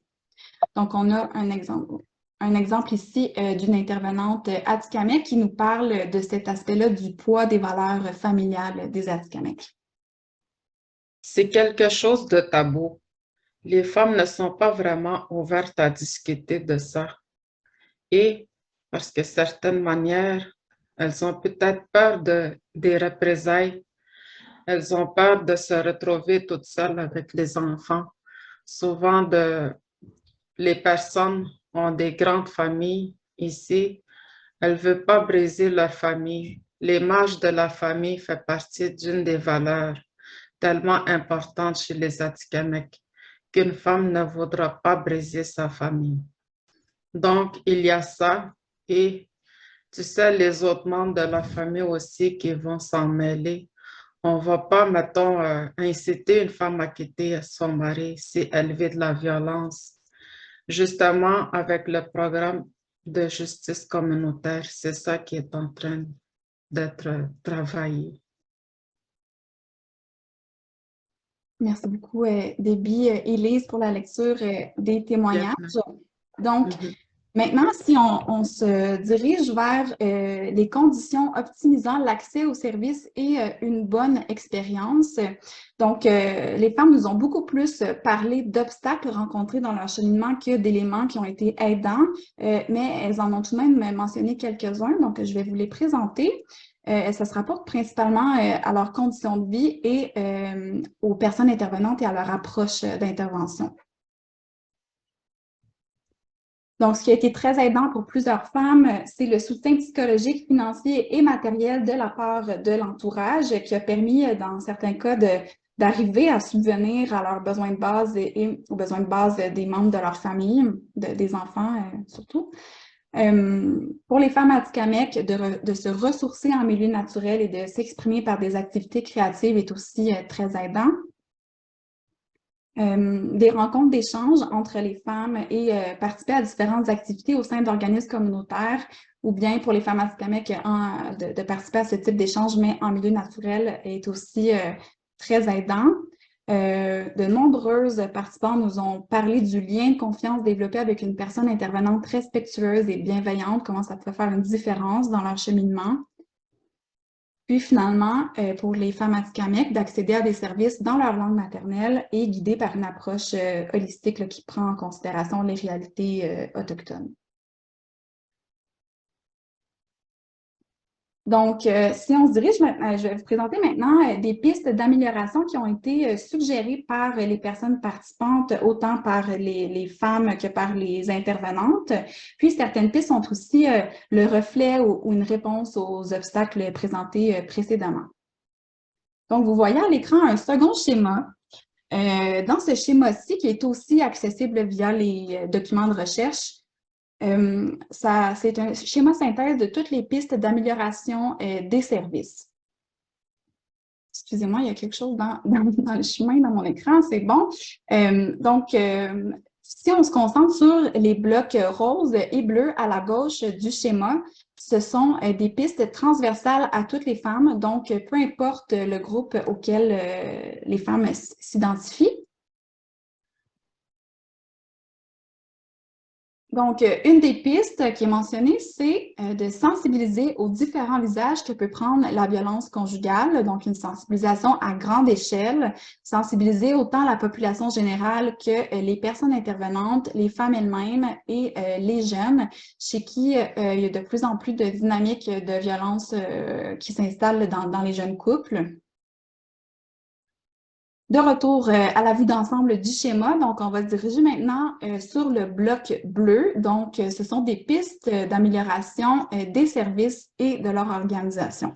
Donc, on a un exemple ici d'une intervenante Atikamekw qui nous parle de cet aspect-là du poids des valeurs familiales des Atikamekw. C'est quelque chose de tabou. Les femmes ne sont pas vraiment ouvertes à discuter de ça. Et parce que certaines manières, elles ont peut-être peur des représailles. Elles ont peur de se retrouver toutes seules avec les enfants. Souvent, les personnes ont des grandes familles ici. Elles ne veulent pas briser leur famille. L'image de la famille fait partie d'une des valeurs tellement importantes chez les Atikamekw qu'une femme ne voudra pas briser sa famille. Donc, il y a ça et tu sais, les autres membres de la famille aussi qui vont s'en mêler. On ne va pas, mettons, inciter une femme à quitter son mari si elle vit de la violence. Justement, avec le programme de justice communautaire, c'est ça qui est en train d'être travaillé. Merci beaucoup, Debbie et Lise, pour la lecture des témoignages. Donc, maintenant, si on se dirige vers les conditions optimisant l'accès aux services et une bonne expérience. Donc, les femmes nous ont beaucoup plus parlé d'obstacles rencontrés dans leur cheminement que d'éléments qui ont été aidants, mais elles en ont tout de même mentionné quelques-uns, donc je vais vous les présenter. Ça se rapporte principalement à leurs conditions de vie et aux personnes intervenantes et à leur approche d'intervention. Donc, ce qui a été très aidant pour plusieurs femmes, c'est le soutien psychologique, financier et matériel de la part de l'entourage qui a permis, dans certains cas, d'arriver à subvenir à leurs besoins de base et aux besoins de base des membres de leur famille, des enfants surtout. Pour les femmes atikamekw, de se ressourcer en milieu naturel et de s'exprimer par des activités créatives est aussi très aidant. Des rencontres d'échange entre les femmes et participer à différentes activités au sein d'organismes communautaires ou bien pour les femmes atikamekw de participer à ce type d'échange, mais en milieu naturel, est aussi très aidant. De nombreuses participants nous ont parlé du lien de confiance développé avec une personne intervenante respectueuse et bienveillante, comment ça peut faire une différence dans leur cheminement. Puis finalement, pour les femmes atikamekw, d'accéder à des services dans leur langue maternelle et guidées par une approche holistique là, qui prend en considération les réalités autochtones. Donc, si on se dirige maintenant, je vais vous présenter maintenant des pistes d'amélioration qui ont été suggérées par les personnes participantes, autant par les femmes que par les intervenantes. Puis, certaines pistes sont aussi le reflet ou une réponse aux obstacles présentés précédemment. Donc, vous voyez à l'écran un second schéma. Dans ce schéma-ci, qui est aussi accessible via les documents de recherche, c'est un schéma synthèse de toutes les pistes d'amélioration des services. Excusez-moi, il y a quelque chose dans le chemin, dans mon écran, c'est bon. Si on se concentre sur les blocs roses et bleus à la gauche du schéma, ce sont des pistes transversales à toutes les femmes, donc peu importe le groupe auquel les femmes s'identifient. Donc, une des pistes qui est mentionnée, c'est de sensibiliser aux différents visages que peut prendre la violence conjugale, donc une sensibilisation à grande échelle, sensibiliser autant la population générale que les personnes intervenantes, les femmes elles-mêmes et les jeunes, chez qui il y a de plus en plus de dynamiques de violence qui s'installent dans les jeunes couples. De retour à la vue d'ensemble du schéma, donc on va se diriger maintenant sur le bloc bleu. Donc, ce sont des pistes d'amélioration des services et de leur organisation.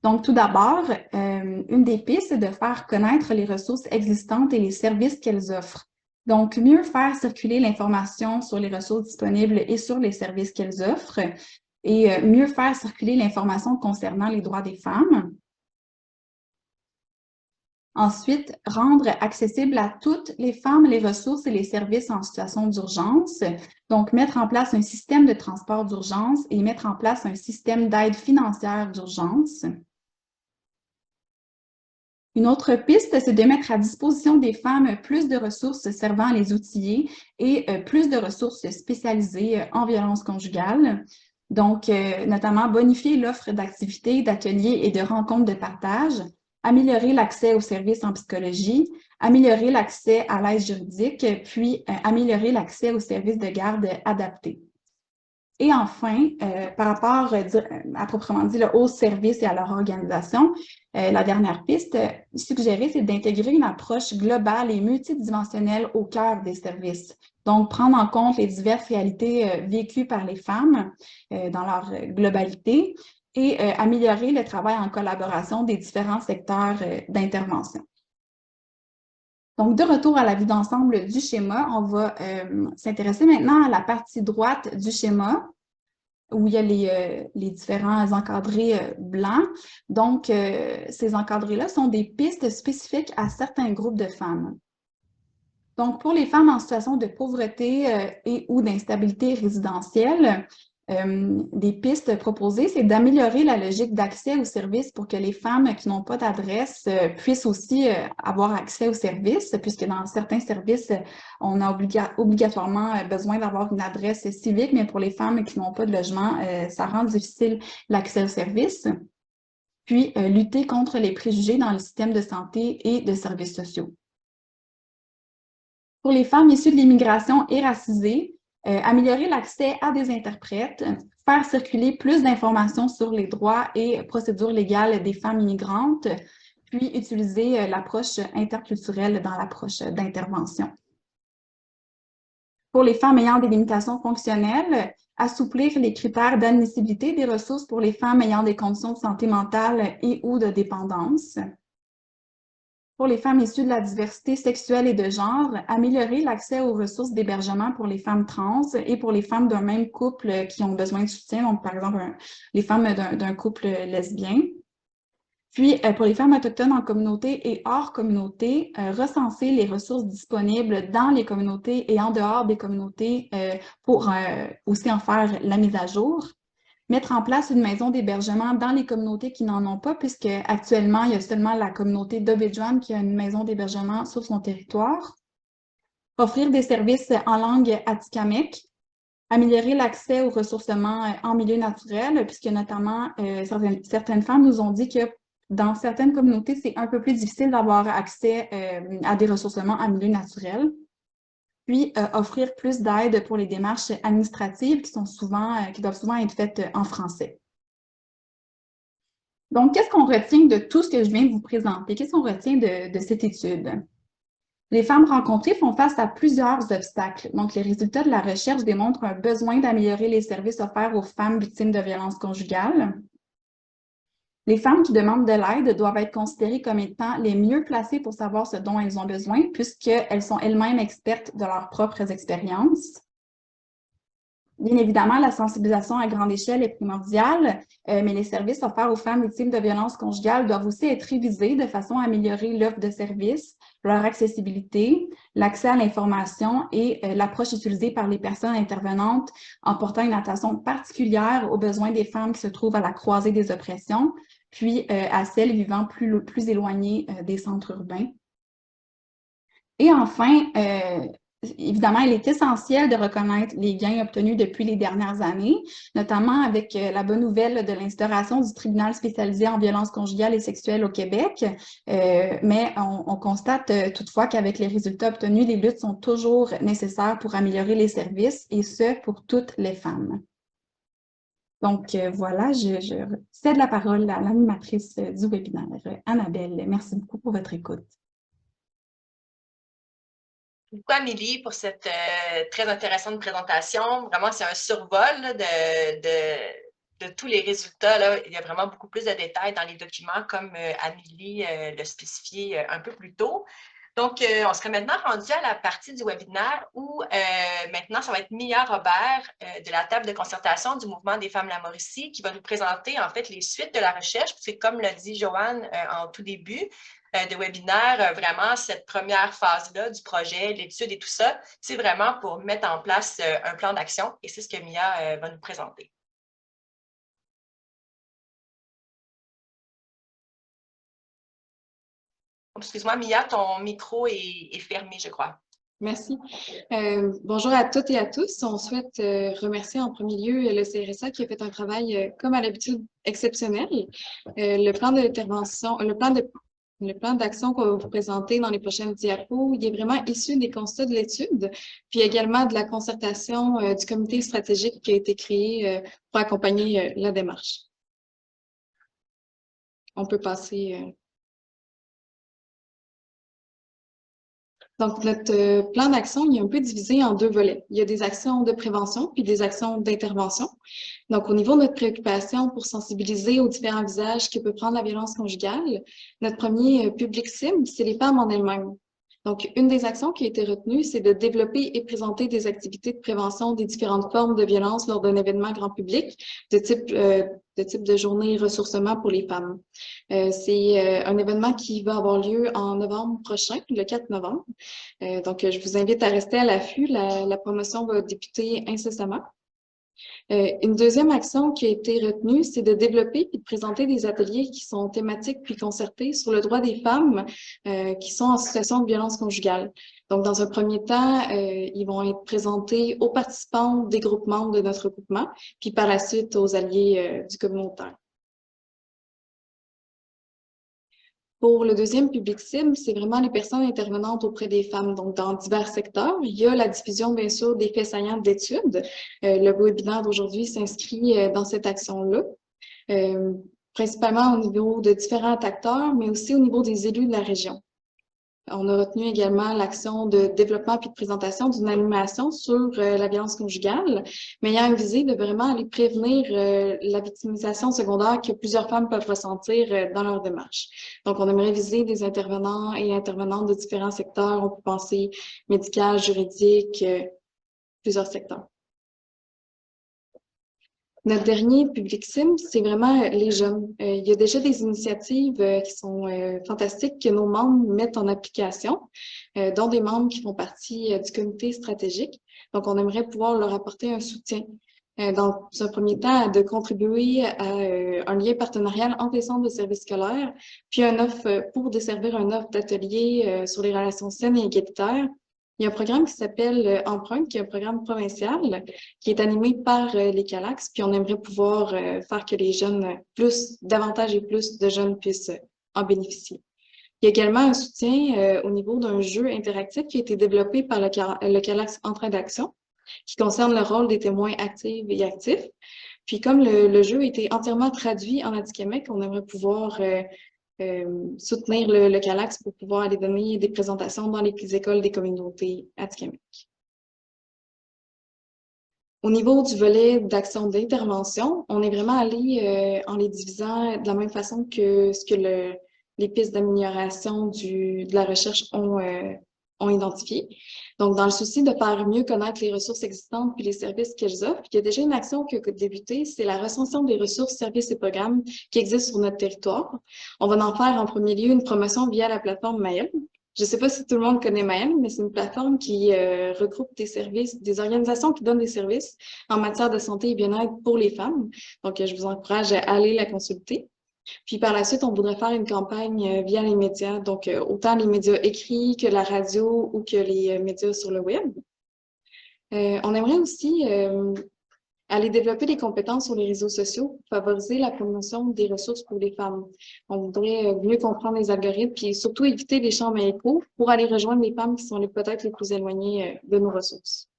Donc, tout d'abord, une des pistes est de faire connaître les ressources existantes et les services qu'elles offrent. Donc, mieux faire circuler l'information sur les ressources disponibles et sur les services qu'elles offrent, et mieux faire circuler l'information concernant les droits des femmes. Ensuite, rendre accessible à toutes les femmes les ressources et les services en situation d'urgence. Donc, mettre en place un système de transport d'urgence et mettre en place un système d'aide financière d'urgence. Une autre piste, c'est de mettre à disposition des femmes plus de ressources servant à les outiller et plus de ressources spécialisées en violence conjugale. Donc, notamment bonifier l'offre d'activités, d'ateliers et de rencontres de partage, améliorer l'accès aux services en psychologie, améliorer l'accès à l'aide juridique, puis améliorer l'accès aux services de garde adaptés. Et enfin, par rapport à proprement dit aux services et à leur organisation, la dernière piste suggérée, c'est d'intégrer une approche globale et multidimensionnelle au cœur des services. Donc, prendre en compte les diverses réalités vécues par les femmes dans leur globalité, et améliorer le travail en collaboration des différents secteurs d'intervention. Donc, de retour à la vue d'ensemble du schéma, on va s'intéresser maintenant à la partie droite du schéma, où il y a les différents encadrés blancs. Donc, ces encadrés-là sont des pistes spécifiques à certains groupes de femmes. Donc, pour les femmes en situation de pauvreté et ou d'instabilité résidentielle, des pistes proposées, c'est d'améliorer la logique d'accès aux services pour que les femmes qui n'ont pas d'adresse puissent aussi avoir accès aux services, puisque dans certains services, on a obligatoirement besoin d'avoir une adresse civique, mais pour les femmes qui n'ont pas de logement, ça rend difficile l'accès aux services. Puis, lutter contre les préjugés dans le système de santé et de services sociaux. Pour les femmes issues de l'immigration et racisées, améliorer l'accès à des interprètes, faire circuler plus d'informations sur les droits et procédures légales des femmes immigrantes, puis utiliser l'approche interculturelle dans l'approche d'intervention. Pour les femmes ayant des limitations fonctionnelles, assouplir les critères d'admissibilité des ressources pour les femmes ayant des conditions de santé mentale et ou de dépendance. Pour les femmes issues de la diversité sexuelle et de genre, améliorer l'accès aux ressources d'hébergement pour les femmes trans et pour les femmes d'un même couple qui ont besoin de soutien, donc par exemple les femmes d'un couple lesbien. Puis, pour les femmes autochtones en communauté et hors communauté, recenser les ressources disponibles dans les communautés et en dehors des communautés pour aussi en faire la mise à jour. Mettre en place une maison d'hébergement dans les communautés qui n'en ont pas, puisque actuellement, il y a seulement la communauté d'Obidjouan qui a une maison d'hébergement sur son territoire. Offrir des services en langue atikamekw. Améliorer l'accès au ressourcement en milieu naturel, puisque notamment certaines femmes nous ont dit que dans certaines communautés, c'est un peu plus difficile d'avoir accès à des ressourcements en milieu naturel. Puis, offrir plus d'aide pour les démarches administratives qui doivent souvent être faites en français. Donc, qu'est-ce qu'on retient de tout ce que je viens de vous présenter? Qu'est-ce qu'on retient de cette étude? Les femmes rencontrées font face à plusieurs obstacles. Donc, les résultats de la recherche démontrent un besoin d'améliorer les services offerts aux femmes victimes de violences conjugales. Les femmes qui demandent de l'aide doivent être considérées comme étant les mieux placées pour savoir ce dont elles ont besoin, puisqu'elles sont elles-mêmes expertes de leurs propres expériences. Bien évidemment, la sensibilisation à grande échelle est primordiale, mais les services offerts aux femmes victimes de violences conjugales doivent aussi être révisés de façon à améliorer l'offre de services, leur accessibilité, l'accès à l'information et l'approche utilisée par les personnes intervenantes en portant une attention particulière aux besoins des femmes qui se trouvent à la croisée des oppressions, puis à celles vivant plus éloignées des centres urbains. Et enfin, évidemment, il est essentiel de reconnaître les gains obtenus depuis les dernières années, notamment avec la bonne nouvelle de l'instauration du tribunal spécialisé en violences conjugales et sexuelles au Québec. Mais on constate toutefois qu'avec les résultats obtenus, les luttes sont toujours nécessaires pour améliorer les services, et ce, pour toutes les femmes. Donc voilà, je cède la parole à l'animatrice du webinaire, Annabelle. Merci beaucoup pour votre écoute. Beaucoup, Amélie, pour cette très intéressante présentation. Vraiment, c'est un survol là, de tous les résultats. Là. Il y a vraiment beaucoup plus de détails dans les documents, comme Amélie l'a spécifié un peu plus tôt. Donc, on serait maintenant rendu à la partie du webinaire où maintenant, ça va être Mia Robert de la table de concertation du Mouvement des femmes La Mauricie qui va nous présenter en fait les suites de la recherche, parce que comme l'a dit Joanne en tout début de webinaire, vraiment cette première phase-là du projet, l'étude et tout ça, c'est vraiment pour mettre en place un plan d'action et c'est ce que Mia va nous présenter. Excuse-moi, Mia, ton micro est fermé, je crois. Merci. Bonjour à toutes et à tous. On souhaite remercier en premier lieu le CRSA qui a fait un travail, comme à l'habitude, exceptionnel. Le plan d'intervention, le plan d'action qu'on va vous présenter dans les prochaines diapos, il est vraiment issu des constats de l'étude, puis également de la concertation du comité stratégique qui a été créé pour accompagner la démarche. On peut passer... Donc, notre plan d'action, il est un peu divisé en deux volets. Il y a des actions de prévention puis des actions d'intervention. Donc, au niveau de notre préoccupation pour sensibiliser aux différents visages que peut prendre la violence conjugale, notre premier public cible, c'est les femmes en elles-mêmes. Donc, une des actions qui a été retenue, c'est de développer et présenter des activités de prévention des différentes formes de violence lors d'un événement grand public de type de journée ressourcement pour les femmes. C'est un événement qui va avoir lieu en novembre prochain, le 4 novembre. Donc, je vous invite à rester à l'affût. La promotion va débuter incessamment. Une deuxième action qui a été retenue, c'est de développer et de présenter des ateliers qui sont thématiques puis concertés sur le droit des femmes qui sont en situation de violence conjugale. Donc, dans un premier temps, ils vont être présentés aux participants des groupes membres de notre groupement, puis par la suite aux alliés du communautaire. Pour le deuxième public cible, c'est vraiment les personnes intervenantes auprès des femmes, donc dans divers secteurs. Il y a la diffusion, bien sûr, des faits saillants d'études. Le webinaire d'aujourd'hui s'inscrit dans cette action-là, principalement au niveau de différents acteurs, mais aussi au niveau des élus de la région. On a retenu également l'action de développement puis de présentation d'une animation sur la violence conjugale, mais ayant une visée de vraiment aller prévenir la victimisation secondaire que plusieurs femmes peuvent ressentir dans leur démarche. Donc, on aimerait viser des intervenants et intervenantes de différents secteurs. On peut penser médical, juridique, plusieurs secteurs. Notre dernier public cible, c'est vraiment les jeunes. Il y a déjà des initiatives qui sont fantastiques que nos membres mettent en application, dont des membres qui font partie du comité stratégique. Donc, on aimerait pouvoir leur apporter un soutien. Dans un premier temps, de contribuer à un lien partenarial entre les centres de services scolaires, puis un offre pour desservir un offre d'atelier sur les relations saines et égalitaires. Il y a un programme qui s'appelle Empreinte, qui est un programme provincial qui est animé par les CALAX, puis on aimerait pouvoir faire que les jeunes, davantage et plus de jeunes puissent en bénéficier. Il y a également un soutien au niveau d'un jeu interactif qui a été développé par le CALAX Entrain d'action, qui concerne le rôle des témoins actifs et actifs. Puis comme le jeu a été entièrement traduit en Atikamekw, on aimerait pouvoir soutenir le CALAX pour pouvoir aller donner des présentations dans les écoles des communautés Atikamekw. Au niveau du volet d'action d'intervention, on est vraiment allé en les divisant de la même façon que ce que les pistes d'amélioration de la recherche ont identifié. Donc, dans le souci de faire mieux connaître les ressources existantes puis les services qu'elles offrent, il y a déjà une action qui a débuté, c'est la recension des ressources, services et programmes qui existent sur notre territoire. On va en faire en premier lieu une promotion via la plateforme Maël. Je ne sais pas si tout le monde connaît Maël, mais c'est une plateforme qui regroupe des services, des organisations qui donnent des services en matière de santé et bien-être pour les femmes. Donc, je vous encourage à aller la consulter. Puis par la suite, on voudrait faire une campagne via les médias, donc autant les médias écrits que la radio ou que les médias sur le web. On aimerait aussi aller développer des compétences sur les réseaux sociaux pour favoriser la promotion des ressources pour les femmes. On voudrait mieux comprendre les algorithmes puis surtout éviter les champs échos pour aller rejoindre les femmes qui sont peut-être les plus éloignées de nos ressources.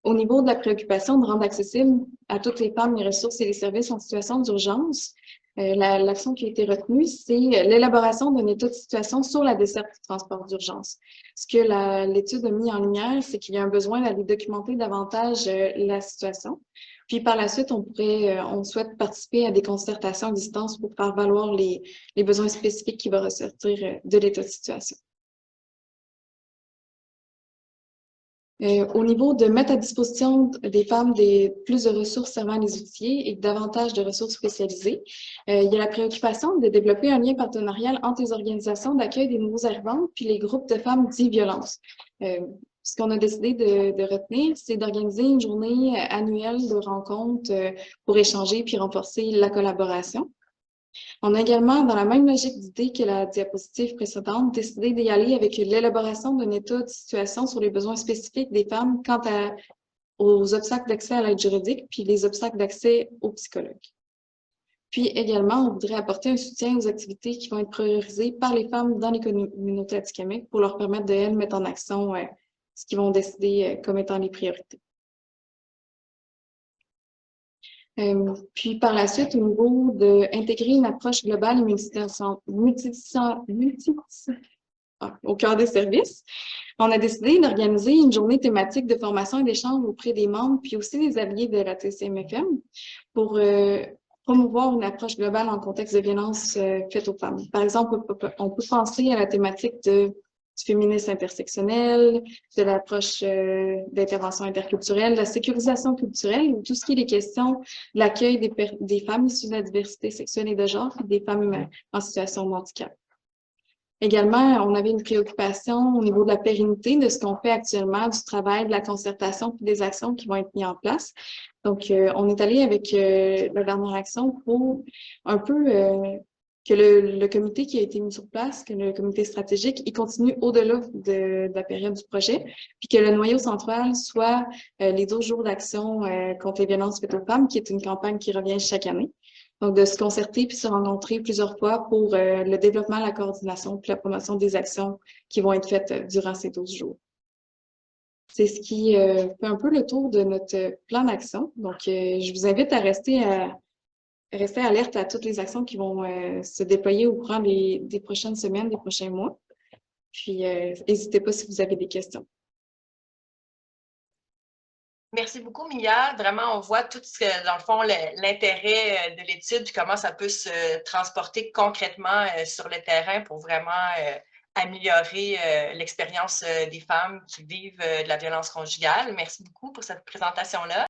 Au niveau de la préoccupation de rendre accessible à toutes les femmes les ressources et les services en situation d'urgence, l'action qui a été retenue, c'est l'élaboration d'un état de situation sur la desserte du transport d'urgence. Ce que l'étude a mis en lumière, c'est qu'il y a un besoin d'aller documenter davantage la situation. Puis par la suite, on souhaite participer à des concertations à distance pour faire valoir les besoins spécifiques qui vont ressortir de l'état de situation. Au niveau de mettre à disposition des femmes plus de ressources servant les outils et davantage de ressources spécialisées, il y a la préoccupation de développer un lien partenarial entre les organisations d'accueil des nouveaux arrivants puis les groupes de femmes dits violences. Ce qu'on a décidé de retenir, c'est d'organiser une journée annuelle de rencontres pour échanger puis renforcer la collaboration. On a également, dans la même logique d'idée que la diapositive précédente, décidé d'y aller avec l'élaboration d'un état de situation sur les besoins spécifiques des femmes quant aux obstacles d'accès à l'aide juridique puis les obstacles d'accès aux psychologues. Puis également, on voudrait apporter un soutien aux activités qui vont être priorisées par les femmes dans les communautés atikamekw pour leur permettre de mettre en action ce qu'ils vont décider comme étant les priorités. Puis par la suite, au niveau d'intégrer une approche globale au cœur des services, on a décidé d'organiser une journée thématique de formation et d'échange auprès des membres, puis aussi des alliés de la TCMFM pour promouvoir une approche globale en contexte de violence faite aux femmes. Par exemple, on peut penser à la thématique du féminisme intersectionnel, de l'approche d'intervention interculturelle, de la sécurisation culturelle, ou tout ce qui est les questions de l'accueil des femmes issues de la diversité sexuelle et de genre, et des femmes en situation de handicap. Également, on avait une préoccupation au niveau de la pérennité de ce qu'on fait actuellement, du travail, de la concertation, puis des actions qui vont être mises en place. Donc, on est allé avec la dernière action pour un peu que le comité qui a été mis sur place, que le comité stratégique, il continue au-delà de la période du projet, puis que le noyau central soit les 12 jours d'action contre les violences faites aux femmes, qui est une campagne qui revient chaque année. Donc, de se concerter puis se rencontrer plusieurs fois pour le développement, la coordination puis la promotion des actions qui vont être faites durant ces 12 jours. C'est ce qui fait un peu le tour de notre plan d'action. Donc, je vous invite à rester rester alerte à toutes les actions qui vont se déployer au courant des prochaines semaines, des prochains mois. Puis, n'hésitez pas si vous avez des questions. Merci beaucoup, Mia. Vraiment, on voit tout ce que, dans le fond, l'intérêt de l'étude, puis comment ça peut se transporter concrètement sur le terrain pour vraiment améliorer l'expérience des femmes qui vivent de la violence conjugale. Merci beaucoup pour cette présentation-là.